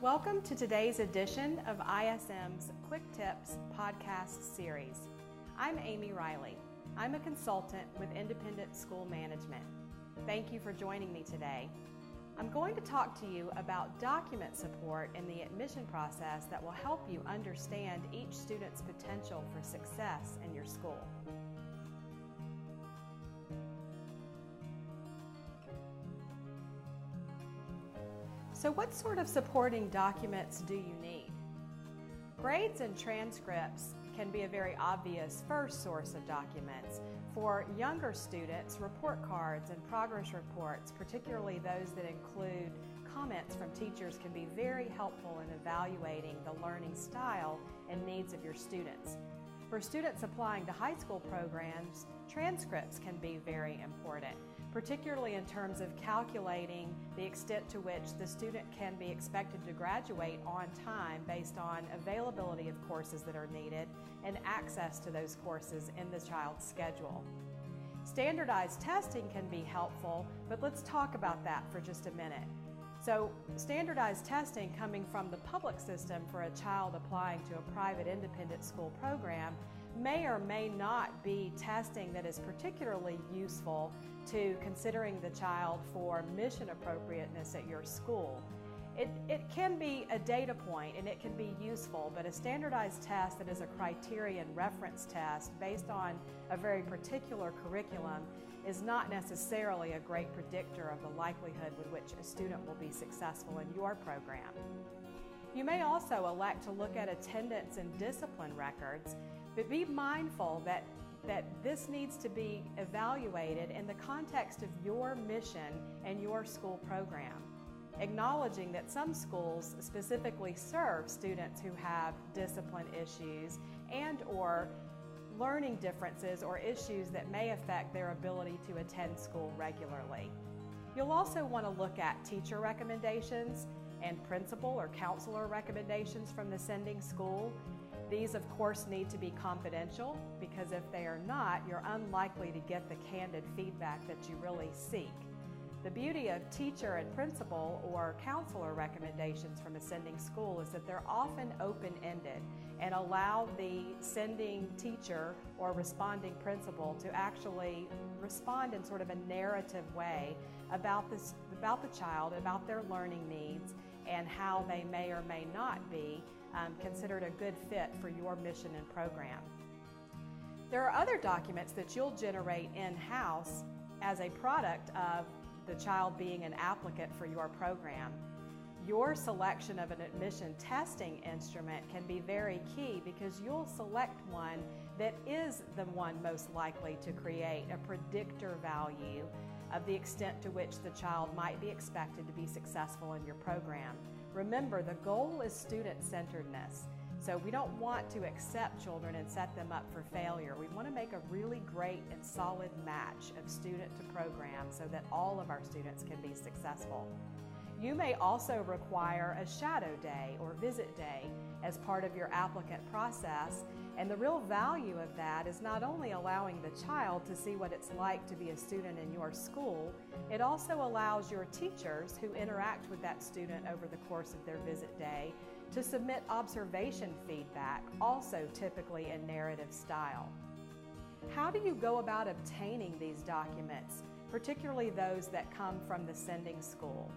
Welcome to today's edition of ISM's Quick Tips podcast series. I'm Amy Riley. I'm a consultant with Independent School Management. Thank you for joining me today. I'm going to talk to you about document support in the admission process that will help you understand each student's potential for success in your school. So what sort of supporting documents do you need? Grades and transcripts can be a very obvious first source of documents. For younger students, report cards and progress reports, particularly those that include comments from teachers, can be very helpful in evaluating the learning style and needs of your students. For students applying to high school programs, transcripts can be very important, particularly in terms of calculating the extent to which the student can be expected to graduate on time based on availability of courses that are needed and access to those courses in the child's schedule. Standardized testing can be helpful, but let's talk about that for just a minute. So, standardized testing coming from the public system for a child applying to a private independent school program may or may not be testing that is particularly useful to considering the child for mission appropriateness at your school. It can be a data point and it can be useful, but a standardized test that is a criterion reference test based on a very particular curriculum is not necessarily a great predictor of the likelihood with which a student will be successful in your program. You may also elect to look at attendance and discipline records, but be mindful that this needs to be evaluated in the context of your mission and your school program, acknowledging that some schools specifically serve students who have discipline issues and or learning differences or issues that may affect their ability to attend school regularly. You'll also want to look at teacher recommendations and principal or counselor recommendations from the sending school. These, of course, need to be confidential because if they are not, you're unlikely to get the candid feedback that you really seek. The beauty of teacher and principal or counselor recommendations from a sending school is that they're often open-ended and allow the sending teacher or responding principal to actually respond in sort of a narrative way about the child, about their learning needs, and how they may or may not be considered a good fit for your mission and program. There are other documents that you'll generate in-house as a product of the child being an applicant for your program. Your selection of an admission testing instrument can be very key because you'll select one that is the one most likely to create a predictor value of the extent to which the child might be expected to be successful in your program. Remember, the goal is student-centeredness. So we don't want to accept children and set them up for failure. We want to make a really great and solid match of student to program so that all of our students can be successful. You may also require a shadow day or visit day as part of your applicant process, and the real value of that is not only allowing the child to see what it's like to be a student in your school, it also allows your teachers who interact with that student over the course of their visit day to submit observation feedback, also typically in narrative style. How do you go about obtaining these documents, particularly those that come from the sending school?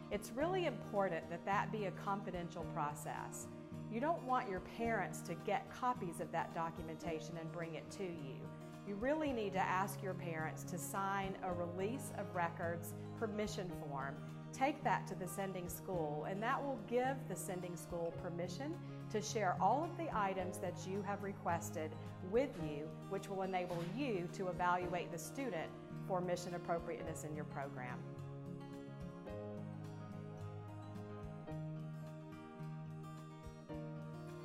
It's really important that that be a confidential process. You don't want your parents to get copies of that documentation and bring it to you. You really need to ask your parents to sign a release of records permission form. Take that to the sending school, and that will give the sending school permission to share all of the items that you have requested with you, which will enable you to evaluate the student for mission appropriateness in your program.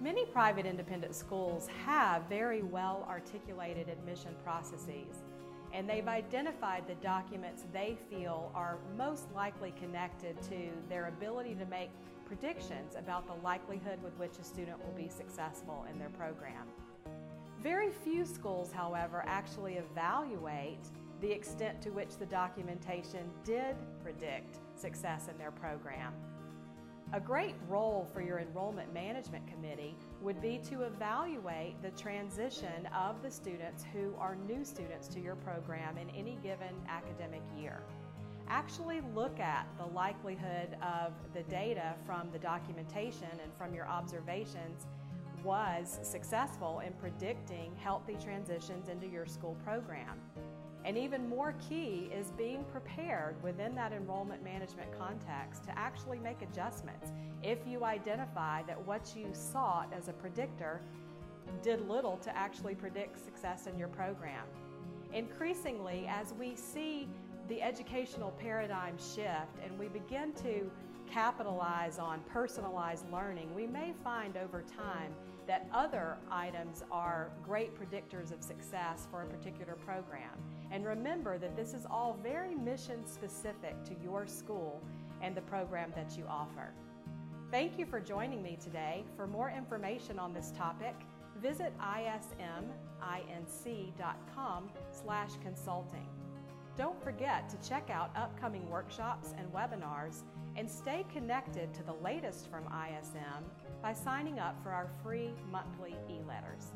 Many private independent schools have very well articulated admission processes, and they've identified the documents they feel are most likely connected to their ability to make predictions about the likelihood with which a student will be successful in their program. Very few schools, however, actually evaluate the extent to which the documentation did predict success in their program. A great role for your enrollment management committee would be to evaluate the transition of the students who are new students to your program in any given academic year. Actually look at the likelihood of the data from the documentation and from your observations was successful in predicting healthy transitions into your school program. And even more key is being prepared within that enrollment management context to actually make adjustments if you identify that what you sought as a predictor did little to actually predict success in your program. Increasingly, as we see the educational paradigm shift and we begin to capitalize on personalized learning, we may find over time that other items are great predictors of success for a particular program. And remember that this is all very mission specific to your school and the program that you offer. Thank you for joining me today. For more information on this topic, visit isminc.com/consulting. Don't forget to check out upcoming workshops and webinars and stay connected to the latest from ISM by signing up for our free monthly e-letters.